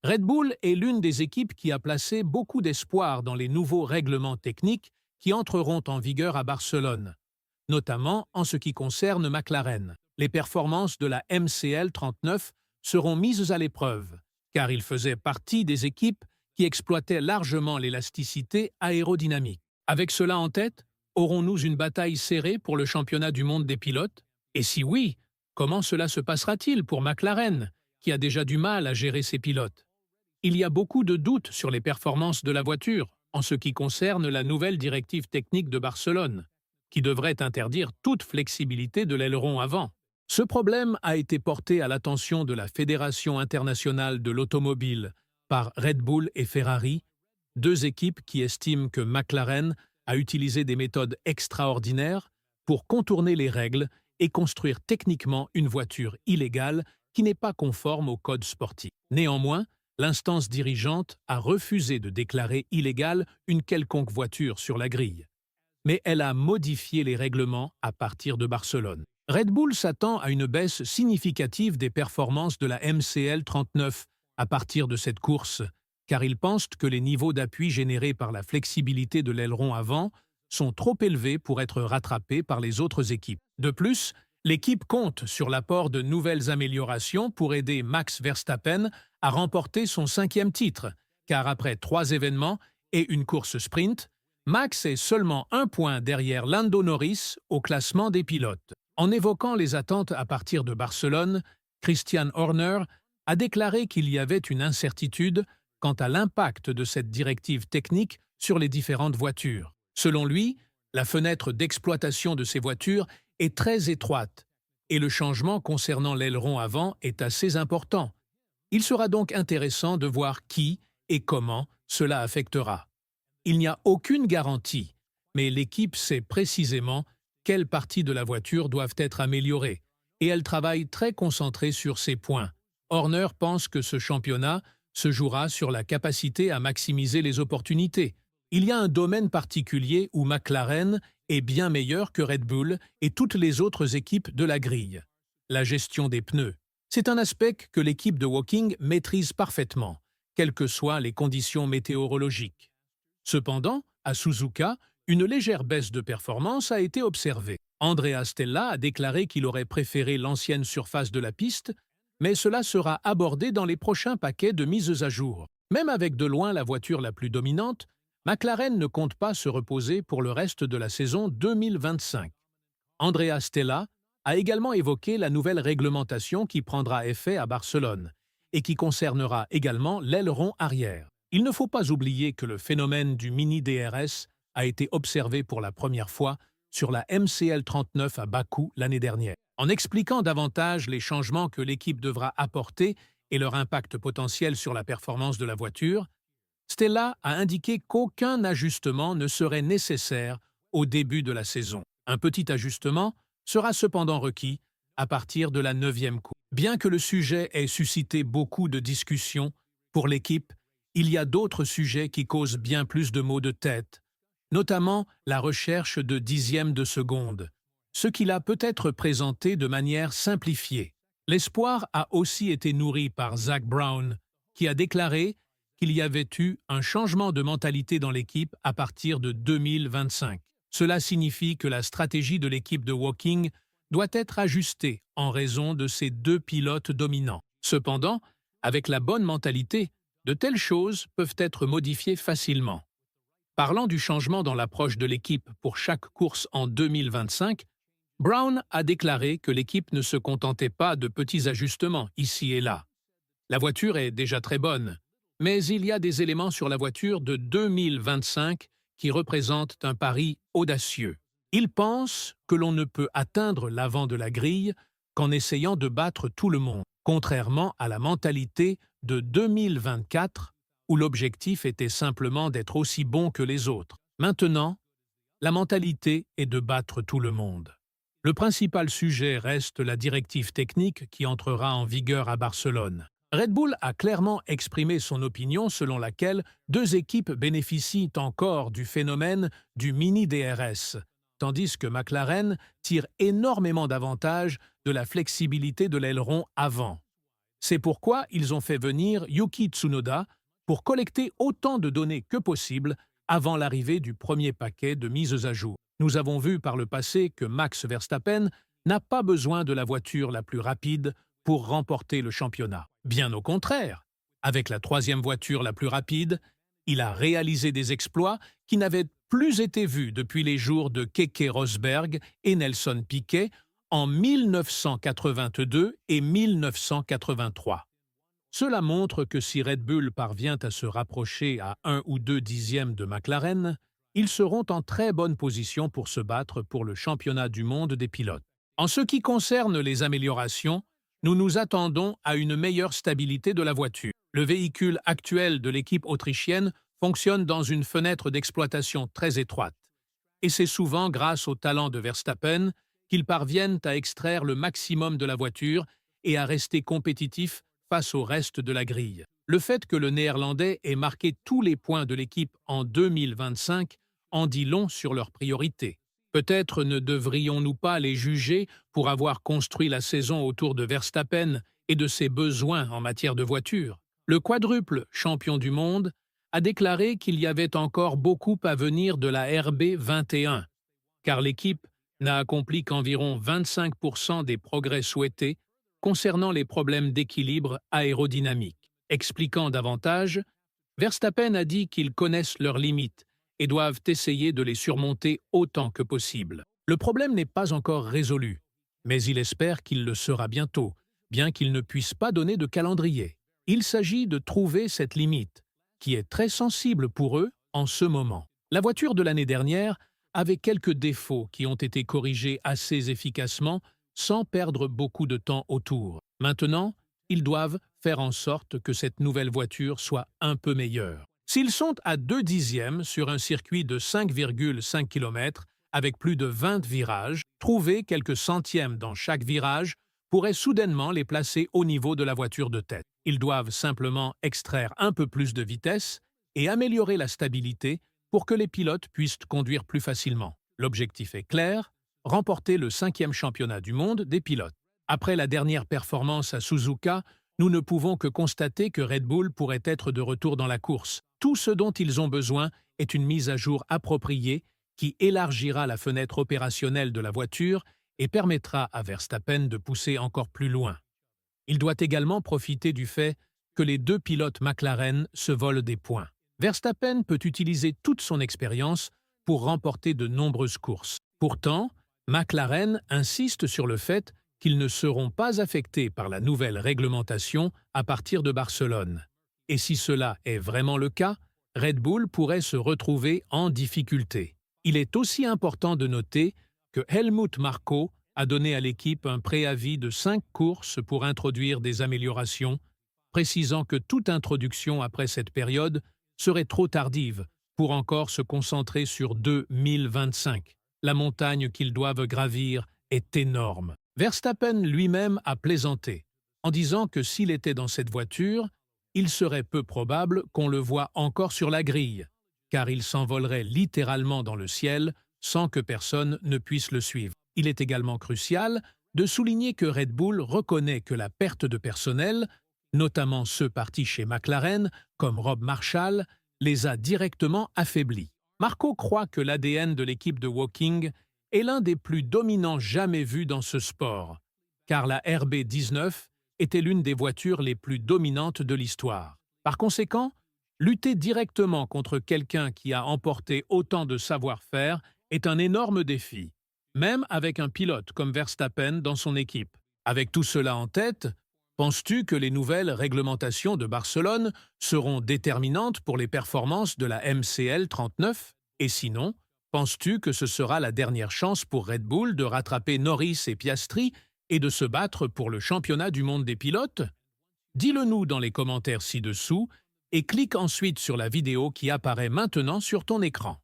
Red Bull est l'une des équipes qui a placé beaucoup d'espoir dans les nouveaux règlements techniques qui entreront en vigueur à Barcelone, notamment en ce qui concerne McLaren. Les performances de la MCL 39 seront mises à l'épreuve, car il faisait partie des équipes qui exploitaient largement l'élasticité aérodynamique. Avec cela en tête, aurons-nous une bataille serrée pour le championnat du monde des pilotes? Et si oui, comment cela se passera-t-il pour McLaren, qui a déjà du mal à gérer ses pilotes? Il y a beaucoup de doutes sur les performances de la voiture en ce qui concerne la nouvelle directive technique de Barcelone, qui devrait interdire toute flexibilité de l'aileron avant. Ce problème a été porté à l'attention de la Fédération internationale de l'automobile par Red Bull et Ferrari, deux équipes qui estiment que McLaren a utilisé des méthodes extraordinaires pour contourner les règles et construire techniquement une voiture illégale qui n'est pas conforme au code sportif. Néanmoins, l'instance dirigeante a refusé de déclarer illégale une quelconque voiture sur la grille. Mais elle a modifié les règlements à partir de Barcelone. Red Bull s'attend à une baisse significative des performances de la MCL 39 à partir de cette course, car ils pensent que les niveaux d'appui générés par la flexibilité de l'aileron avant sont trop élevés pour être rattrapés par les autres équipes. De plus, l'équipe compte sur l'apport de nouvelles améliorations pour aider Max Verstappen à remporter son 5e titre, car après 3 événements et une course sprint, Max est seulement 1 point derrière Lando Norris au classement des pilotes. En évoquant les attentes à partir de Barcelone, Christian Horner a déclaré qu'il y avait une incertitude quant à l'impact de cette directive technique sur les différentes voitures. Selon lui, la fenêtre d'exploitation de ces voitures est très étroite et le changement concernant l'aileron avant est assez important. Il sera donc intéressant de voir qui et comment cela affectera. Il n'y a aucune garantie, mais l'équipe sait précisément quelles parties de la voiture doivent être améliorées, et elle travaille très concentrée sur ces points. Horner pense que ce championnat se jouera sur la capacité à maximiser les opportunités. Il y a un domaine particulier où McLaren est bien meilleur que Red Bull et toutes les autres équipes de la grille: la gestion des pneus. C'est un aspect que l'équipe de Woking maîtrise parfaitement, quelles que soient les conditions météorologiques. Cependant, à Suzuka, une légère baisse de performance a été observée. Andrea Stella a déclaré qu'il aurait préféré l'ancienne surface de la piste, mais cela sera abordé dans les prochains paquets de mises à jour. Même avec de loin la voiture la plus dominante, McLaren ne compte pas se reposer pour le reste de la saison 2025. Andrea Stella a également évoqué la nouvelle réglementation qui prendra effet à Barcelone et qui concernera également l'aileron arrière. Il ne faut pas oublier que le phénomène du mini-DRS a été observé pour la première fois sur la MCL 39 à Bakou l'année dernière. En expliquant davantage les changements que l'équipe devra apporter et leur impact potentiel sur la performance de la voiture, Stella a indiqué qu'aucun ajustement ne serait nécessaire au début de la saison. Un petit ajustement sera cependant requis à partir de la 9e course. Bien que le sujet ait suscité beaucoup de discussions, pour l'équipe, il y a d'autres sujets qui causent bien plus de maux de tête, notamment la recherche de dixièmes de seconde, ce qu'il a peut-être présenté de manière simplifiée. L'espoir a aussi été nourri par Zak Brown, qui a déclaré qu'il y avait eu un changement de mentalité dans l'équipe à partir de 2025. Cela signifie que la stratégie de l'équipe de Woking doit être ajustée en raison de ces deux pilotes dominants. Cependant, avec la bonne mentalité, de telles choses peuvent être modifiées facilement. Parlant du changement dans l'approche de l'équipe pour chaque course en 2025, Brown a déclaré que l'équipe ne se contentait pas de petits ajustements ici et là. La voiture est déjà très bonne, mais il y a des éléments sur la voiture de 2025 qui représentent un pari audacieux. Il pense que l'on ne peut atteindre l'avant de la grille qu'en essayant de battre tout le monde, contrairement à la mentalité de 2024 où l'objectif était simplement d'être aussi bon que les autres. Maintenant, la mentalité est de battre tout le monde. Le principal sujet reste la directive technique qui entrera en vigueur à Barcelone. Red Bull a clairement exprimé son opinion selon laquelle deux équipes bénéficient encore du phénomène du mini-DRS, tandis que McLaren tire énormément d'avantages de la flexibilité de l'aileron avant. C'est pourquoi ils ont fait venir Yuki Tsunoda pour collecter autant de données que possible avant l'arrivée du premier paquet de mises à jour. Nous avons vu par le passé que Max Verstappen n'a pas besoin de la voiture la plus rapide pour remporter le championnat. Bien au contraire, avec la troisième voiture la plus rapide, il a réalisé des exploits qui n'avaient plus été vus depuis les jours de Keke Rosberg et Nelson Piquet en 1982 et 1983. Cela montre que si Red Bull parvient à se rapprocher à 1 ou 2 dixièmes de McLaren, ils seront en très bonne position pour se battre pour le championnat du monde des pilotes. En ce qui concerne les améliorations, nous nous attendons à une meilleure stabilité de la voiture. Le véhicule actuel de l'équipe autrichienne fonctionne dans une fenêtre d'exploitation très étroite. Et c'est souvent grâce au talent de Verstappen qu'ils parviennent à extraire le maximum de la voiture et à rester compétitifs face au reste de la grille. Le fait que le Néerlandais ait marqué tous les points de l'équipe en 2025 en dit long sur leurs priorités. Peut-être ne devrions-nous pas les juger pour avoir construit la saison autour de Verstappen et de ses besoins en matière de voiture. Le quadruple champion du monde a déclaré qu'il y avait encore beaucoup à venir de la RB21, car l'équipe n'a accompli qu'environ 25% des progrès souhaités concernant les problèmes d'équilibre aérodynamique. Expliquant davantage, Verstappen a dit qu'ils connaissent leurs limites et doivent essayer de les surmonter autant que possible. Le problème n'est pas encore résolu, mais il espère qu'il le sera bientôt, bien qu'il ne puisse pas donner de calendrier. Il s'agit de trouver cette limite, qui est très sensible pour eux en ce moment. La voiture de l'année dernière avait quelques défauts qui ont été corrigés assez efficacement sans perdre beaucoup de temps autour. Maintenant, ils doivent faire en sorte que cette nouvelle voiture soit un peu meilleure. S'ils sont à 2 dixièmes sur un circuit de 5,5 km avec plus de 20 virages, trouver quelques centièmes dans chaque virage pourrait soudainement les placer au niveau de la voiture de tête. Ils doivent simplement extraire un peu plus de vitesse et améliorer la stabilité pour que les pilotes puissent conduire plus facilement. L'objectif est clair, remporter le 5e championnat du monde des pilotes. Après la dernière performance à Suzuka, nous ne pouvons que constater que Red Bull pourrait être de retour dans la course. Tout ce dont ils ont besoin est une mise à jour appropriée qui élargira la fenêtre opérationnelle de la voiture et permettra à Verstappen de pousser encore plus loin. Il doit également profiter du fait que les deux pilotes McLaren se volent des points. Verstappen peut utiliser toute son expérience pour remporter de nombreuses courses. Pourtant, McLaren insiste sur le fait qu'ils ne seront pas affectés par la nouvelle réglementation à partir de Barcelone. Et si cela est vraiment le cas, Red Bull pourrait se retrouver en difficulté. Il est aussi important de noter que Helmut Marko a donné à l'équipe un préavis de 5 courses pour introduire des améliorations, précisant que toute introduction après cette période serait trop tardive pour encore se concentrer sur 2025. La montagne qu'ils doivent gravir est énorme. Verstappen lui-même a plaisanté, en disant que s'il était dans cette voiture, il serait peu probable qu'on le voie encore sur la grille, car il s'envolerait littéralement dans le ciel sans que personne ne puisse le suivre. Il est également crucial de souligner que Red Bull reconnaît que la perte de personnel, notamment ceux partis chez McLaren, comme Rob Marshall, les a directement affaiblis. Marko croit que l'ADN de l'équipe de Woking est l'un des plus dominants jamais vus dans ce sport, car la RB19 était l'une des voitures les plus dominantes de l'histoire. Par conséquent, lutter directement contre quelqu'un qui a emporté autant de savoir-faire est un énorme défi, même avec un pilote comme Verstappen dans son équipe. Avec tout cela en tête, penses-tu que les nouvelles réglementations de Barcelone seront déterminantes pour les performances de la MCL 39? Et sinon, penses-tu que ce sera la dernière chance pour Red Bull de rattraper Norris et Piastri et de se battre pour le championnat du monde des pilotes? Dis-le-nous dans les commentaires ci-dessous et clique ensuite sur la vidéo qui apparaît maintenant sur ton écran.